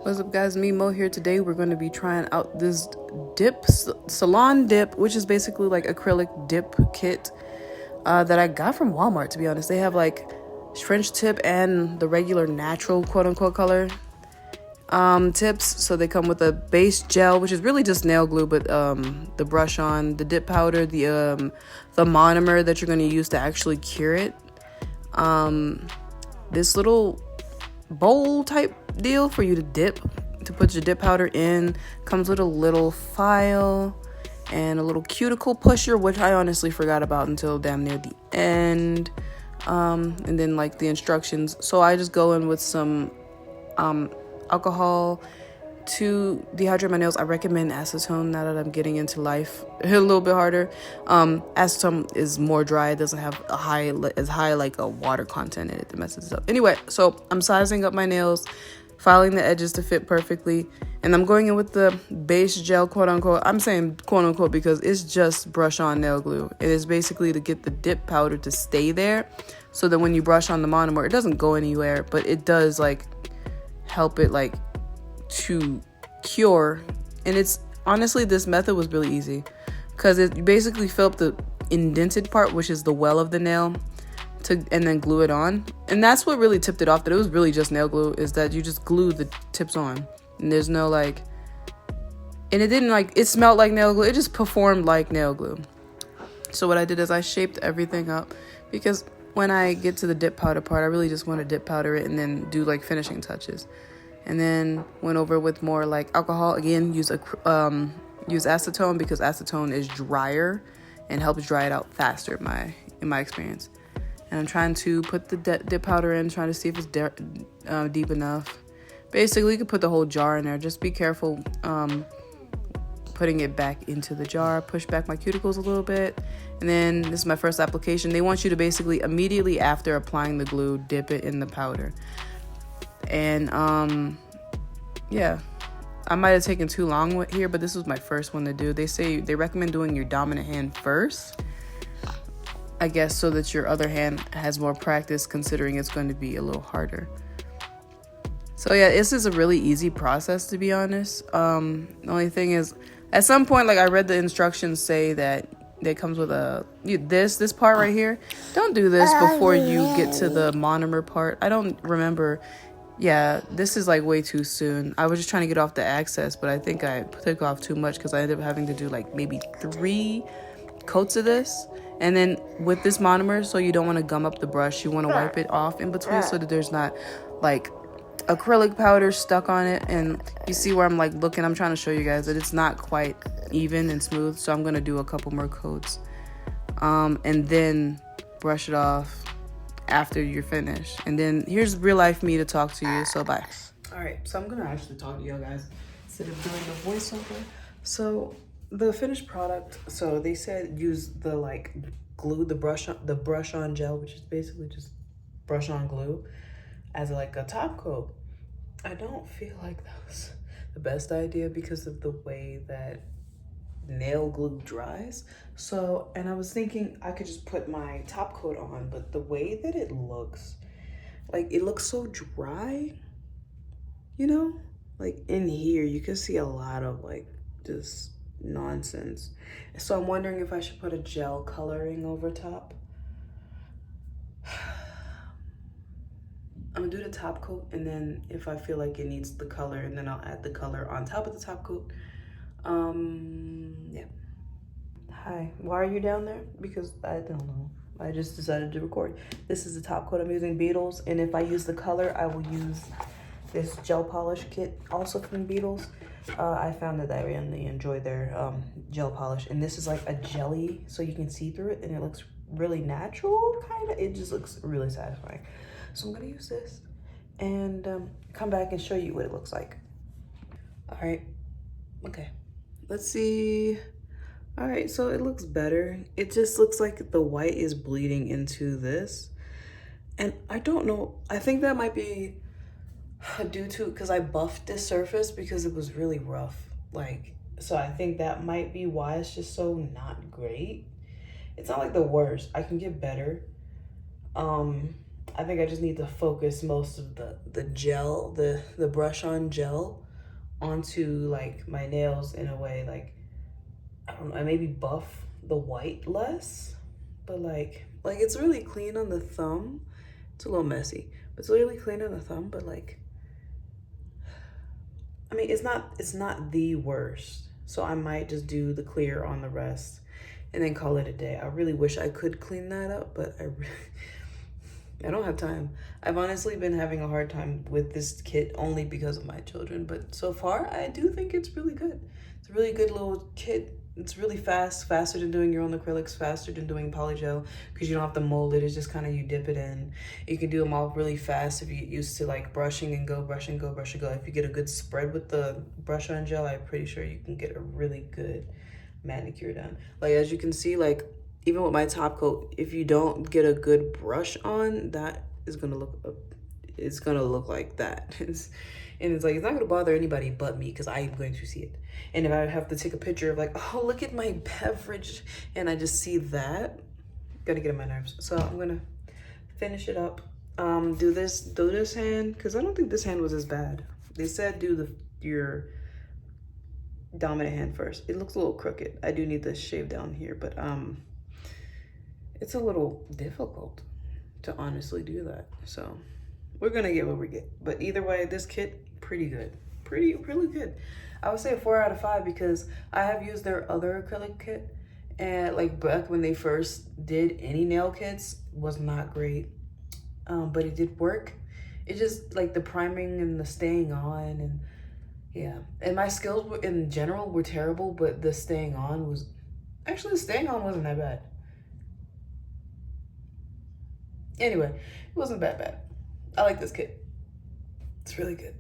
What's up, guys? Me, Mo, here. Today we're going to be trying out this dip, Salon dip, which is basically like acrylic dip kit that I got from Walmart, to be honest. They have like French tip and the regular natural quote-unquote color tips. So they come with a base gel, which is really just nail glue, but the brush on, the dip powder, the monomer that you're going to use to actually cure it. This little bowl type deal for you to put your dip powder in. Comes with a little file and a little cuticle pusher, which I honestly forgot about until damn near the end. And then like the instructions. So I just go in with some alcohol to dehydrate my nails. I recommend acetone now that I'm getting into life a little bit harder. Acetone is more dry. It doesn't have as high like a water content in it that messes it up. Anyway, so I'm sizing up my nails, filing the edges to fit perfectly, and I'm going in with the base gel, quote unquote. I'm saying quote unquote because it's just brush on nail glue. It is basically to get the dip powder to stay there so that when you brush on the monomer, it doesn't go anywhere, but it does like help it like to cure. And it's honestly, this method was really easy because it basically fill up the indented part, which is the well of the nail, and then glue it on. And that's what really tipped it off, that it was really just nail glue, is that you just glue the tips on, and there's no like, and it didn't like, it smelled like nail glue, it just performed like nail glue. So what I did is I shaped everything up, because when I get to the dip powder part, I really just want to dip powder it and then do like finishing touches. And then went over with more like alcohol. Again, use acetone because acetone is drier and helps dry it out faster in my experience. And I'm trying to put the dip powder in, trying to see if it's deep enough. Basically, you could put the whole jar in there. Just be careful putting it back into the jar. Push back my cuticles a little bit. And then this is my first application. They want you to basically immediately after applying the glue, dip it in the powder. And yeah, I might have taken too long here, but this was my first one to do. They recommend doing your dominant hand first, I guess, so that your other hand has more practice, considering it's going to be a little harder. So yeah, this is a really easy process, to be honest. The only thing is, at some point, like I read the instructions say that it comes with this part right here. Don't do this before you get to the monomer part. I don't remember. Yeah, this is like way too soon. I was just trying to get off the excess, but I think I took off too much because I ended up having to do like maybe 3 coats of this. And then with this monomer, so you don't want to gum up the brush, you want to wipe it off in between so that there's not like acrylic powder stuck on it. And you see where I'm like looking, I'm trying to show you guys that it's not quite even and smooth. So I'm going to do a couple more coats and then brush it off after you're finished. And then here's real life me to talk to you, so bye. All right, so I'm gonna actually talk to y'all guys instead of doing the voiceover. So the finished product, so they said use the like glue, the brush on gel, which is basically just brush on glue, as like a top coat. I don't feel like that was the best idea because of the way that nail glue dries. So, and I was thinking I could just put my top coat on, but the way that it looks, like it looks so dry, you know, like in here you can see a lot of like just nonsense. So I'm wondering if I should put a gel coloring over top. I'm gonna do the top coat, and then if I feel like it needs the color, and then I'll add the color on top of the top coat. Yeah. Hi, why are you down there? Because I don't know. I just decided to record. This is the top coat I'm using, Beetles. And if I use the color, I will use this gel polish kit, also from Beetles. I found that I really enjoy their gel polish. And this is like a jelly, so you can see through it, and it looks really natural, kind of. It just looks really satisfying. So I'm gonna use this and come back and show you what it looks like. All right, okay. Let's see. All right, so it looks better. It just looks like the white is bleeding into this. And I don't know, I think that might be due to, because I buffed this surface because it was really rough. Like, so I think that might be why it's just so not great. It's not like the worst, I can get better. I think I just need to focus most of the gel, the brush on gel onto like my nails in a way, like I don't know, I maybe buff the white less, but like it's really clean on the thumb. It's a little messy, but it's really clean on the thumb, but like I mean it's not the worst. So I might just do the clear on the rest and then call it a day. I really wish I could clean that up, but I don't have time. I've honestly been having a hard time with this kit only because of my children, but so far I do think it's really good. It's a really good little kit. It's really fast, faster than doing your own acrylics, faster than doing polygel because you don't have to mold it. It's just kind of you dip it in. You can do them all really fast if you get used to like brushing and go, brush and go, brush and go. If you get a good spread with the brush on gel, I'm pretty sure you can get a really good manicure done. Like as you can see, like even with my top coat, if you don't get a good brush on, that is gonna look, it's gonna look like that. And it's like, it's not gonna bother anybody but me because I am going to see it. And if I have to take a picture of like, oh, look at my beverage, and I just see that, gotta get on my nerves. So I'm gonna finish it up. Do this hand, because I don't think this hand was as bad. They said do your dominant hand first. It looks a little crooked. I do need to shave down here, but it's a little difficult to honestly do that. So we're gonna get what we get. But either way, this kit, pretty good. Really good. I would say a 4 out of 5 because I have used their other acrylic kit and like back when they first did any nail kits was not great. But it did work. It just like the priming and the staying on and yeah. And my skills in general were terrible, but the staying on was, actually the staying on wasn't that bad. Anyway, it wasn't that bad. I like this kit. It's really good.